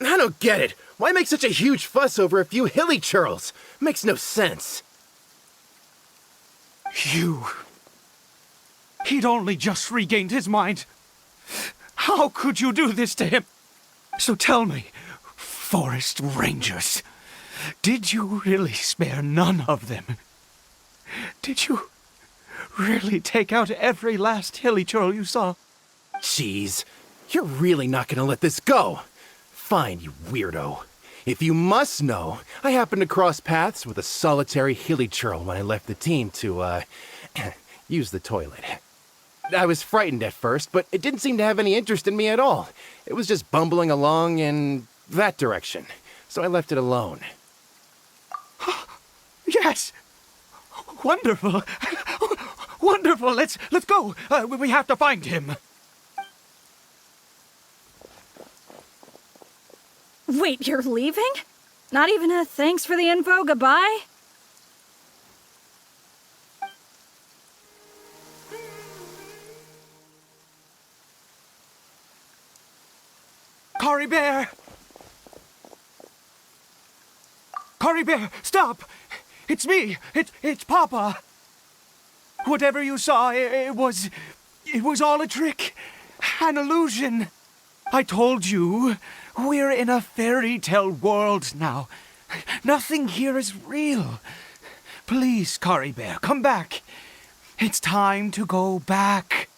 I don't get it. Why make such a huge fuss over a few hilly churls? Makes no sense. He'd only just regained his mind. How could you do this to him? So tell me, Forest Rangers, did you really spare none of them? Did you really take out every last hilly churl you saw? Jeez, you're really not gonna let this go. Fine, you weirdo. If you must know, I happened to cross paths with a solitary hilly churl when I left the team to, use the toilet. I was frightened at first, but it didn't seem to have any interest in me at all. It was just bumbling along in that direction, so I left it alone. Yes! Wonderful! Wonderful! Let's go! We have to find him! Wait, you're leaving? Not even a thanks for the info, goodbye? Cory Bear! Cory Bear, stop! It's me! It's Papa! Whatever you saw, it was all a trick. An illusion. I told you, we're in a fairy tale world now. Nothing here is real. Please, Cory Bear, come back. It's time to go back.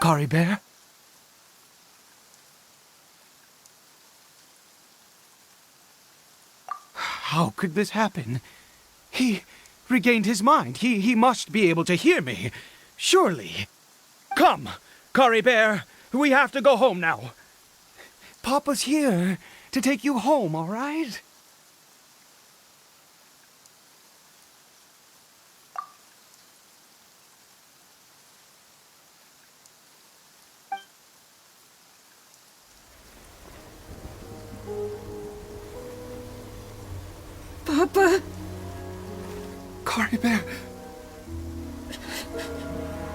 Cory Bear? How could this happen? He regained his mind. He must be able to hear me. Surely. Come, Cory Bear. We have to go home now. Papa's here to take you home, all right? Papa? Cory Bear,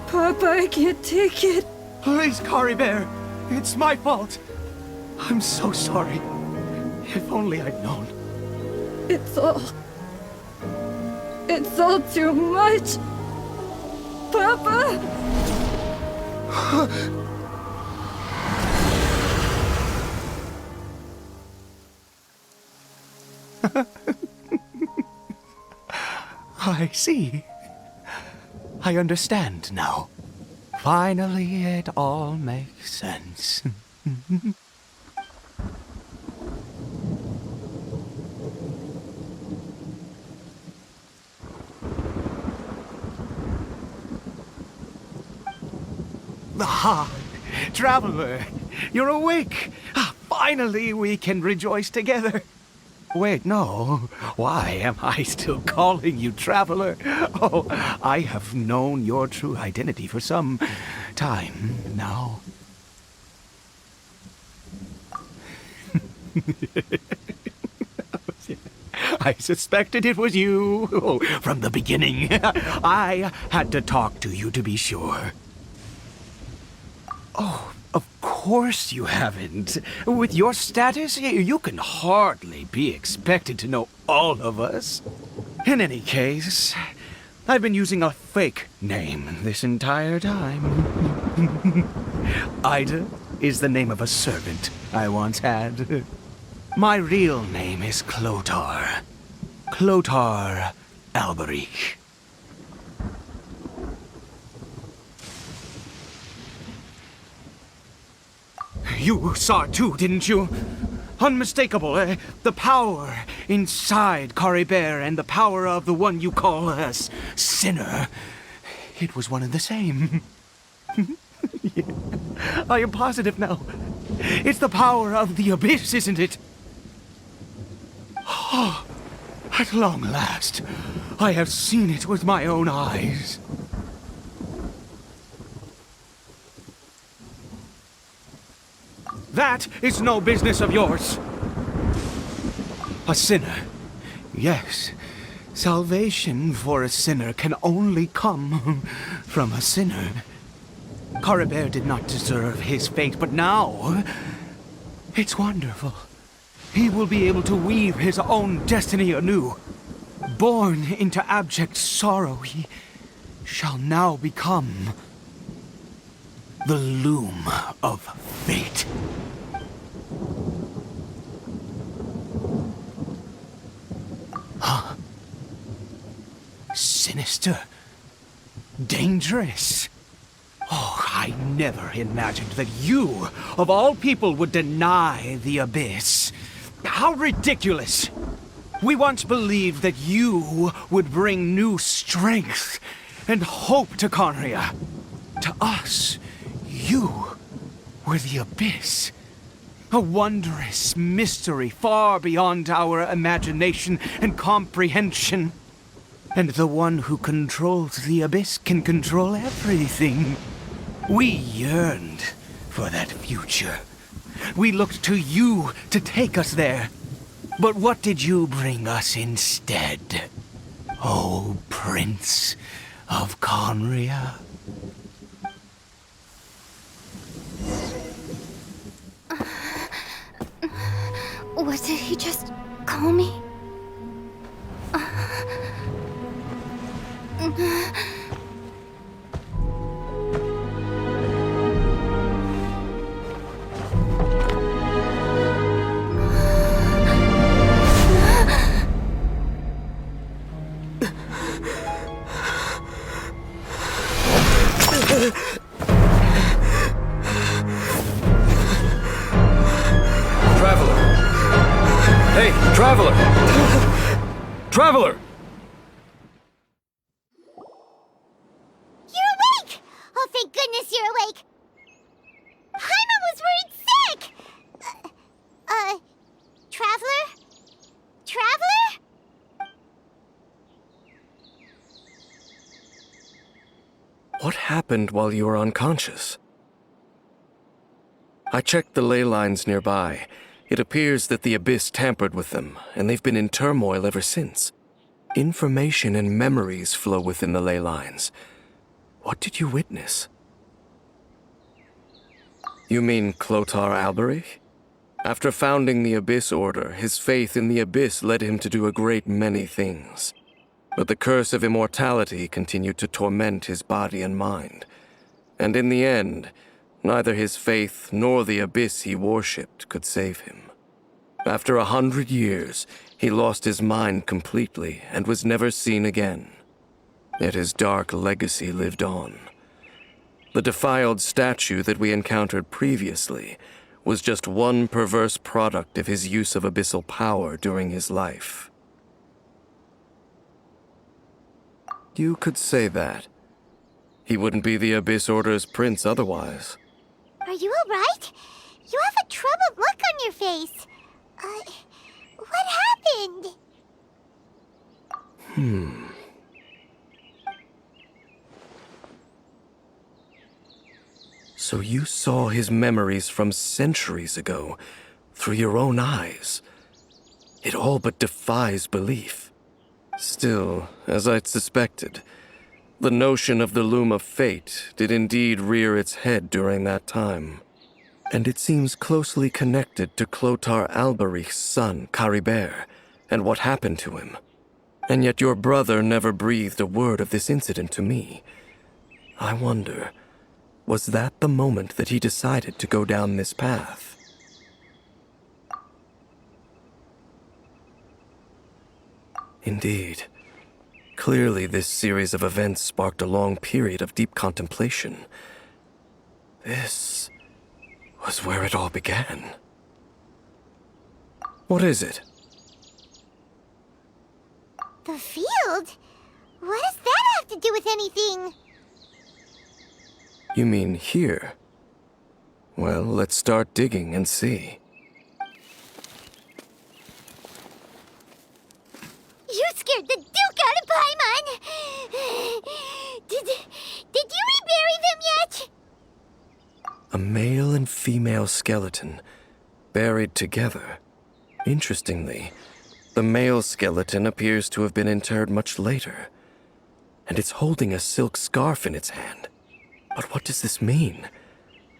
Papa, I can't take it. please, Cory Bear. It's my fault. I'm so sorry. If only I'd known. It's all too much. Papa? I see. I understand now. Finally, it all makes sense. Ah, Traveler, you're awake. Finally, we can rejoice together. Wait, no. Why am I still calling you Traveler? Oh, I have known your true identity for some time now. I suspected it was you. Oh, from the beginning. I had to talk to you to be sure. Oh, of course you haven't. With your status, you can hardly be expected to know all of us. In any case, I've been using a fake name this entire time. Ida is the name of a servant I once had. My real name is Clotar. Clotar Alberich. You saw it too, didn't you? Unmistakable, the power inside Cory Bear and the power of the one you call a sinner. It was one and the same. Yeah. I am positive now. It's the power of the abyss, isn't it? Oh, at long last, I have seen it with my own eyes. That is no business of yours. A sinner. Yes, salvation for a sinner can only come from a sinner. Cory Bear did not deserve his fate, but now it's wonderful. He will be able to weave his own destiny anew. Born into abject sorrow, he shall now become the loom of fate. Huh? Sinister. Dangerous. Oh, I never imagined that you, of all people, would deny the Abyss. How ridiculous! We once believed that you would bring new strength and hope to Conria. To us, you were the Abyss. A wondrous mystery far beyond our imagination and comprehension. And the one who controls the Abyss can control everything. We yearned for that future. We looked to you to take us there. But what did you bring us instead? Oh, Prince of Conria? What did he just call me? Traveler! Hey, Traveler! Traveler! You're awake! Oh, thank goodness you're awake! Paimon was worried sick! Traveler? Traveler? What happened while you were unconscious? I checked the ley lines nearby. It appears that the Abyss tampered with them, and they've been in turmoil ever since. Information and memories flow within the ley lines. What did you witness? You mean Clotar Alberich? After founding the Abyss Order, his faith in the Abyss led him to do a great many things. But the curse of immortality continued to torment his body and mind. And in the end, neither his faith nor the Abyss he worshipped could save him. After 100 years, he lost his mind completely and was never seen again. Yet his dark legacy lived on. The defiled statue that we encountered previously was just one perverse product of his use of abyssal power during his life. You could say that. He wouldn't be the Abyss Order's prince otherwise. Are you alright? You have a troubled look on your face. What happened? So you saw his memories from centuries ago through your own eyes. It all but defies belief. Still, as I'd suspected, the notion of the Loom of Fate did indeed rear its head during that time. And it seems closely connected to Clotar Alberich's son, Caribert, and what happened to him. And yet your brother never breathed a word of this incident to me. I wonder, was that the moment that he decided to go down this path? Indeed. Clearly, this series of events sparked a long period of deep contemplation. This was where it all began. What is it? The field? What does that have to do with anything? You mean here? Well, let's start digging and see. You scared the Duke out of Paimon! Did you rebury them yet? A male and female skeleton, buried together. Interestingly, the male skeleton appears to have been interred much later, and it's holding a silk scarf in its hand. But what does this mean?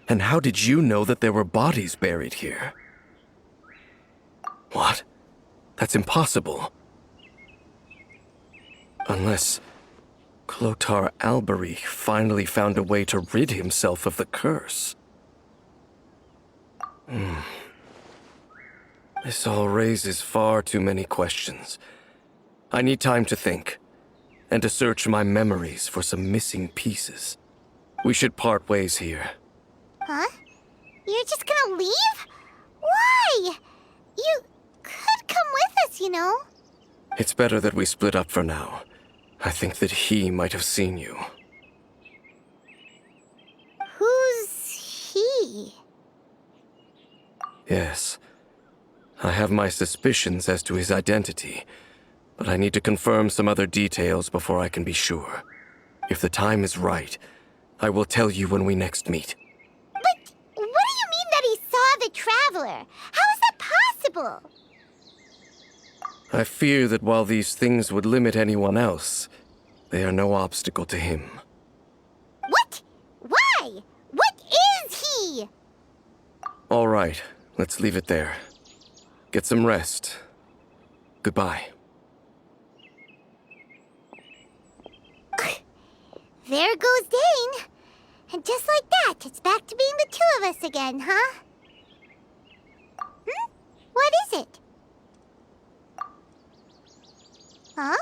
And how did you know that there were bodies buried here? What? That's impossible. Unless Clotar Albery finally found a way to rid himself of the curse. This all raises far too many questions. I need time to think, and to search my memories for some missing pieces. We should part ways here. Huh? You're just gonna leave? Why? You could come with us, you know. It's better that we split up for now. I think that he might have seen you. Who's he? Yes. I have my suspicions as to his identity, but I need to confirm some other details before I can be sure. If the time is right, I will tell you when we next meet. But what do you mean that he saw the Traveler? How is that possible? I fear that while these things would limit anyone else, they are no obstacle to him. What? Why? What is he? All right, let's leave it there. Get some rest. Goodbye. There goes Dane. And just like that, it's back to being the two of us again, huh? What is it? Huh?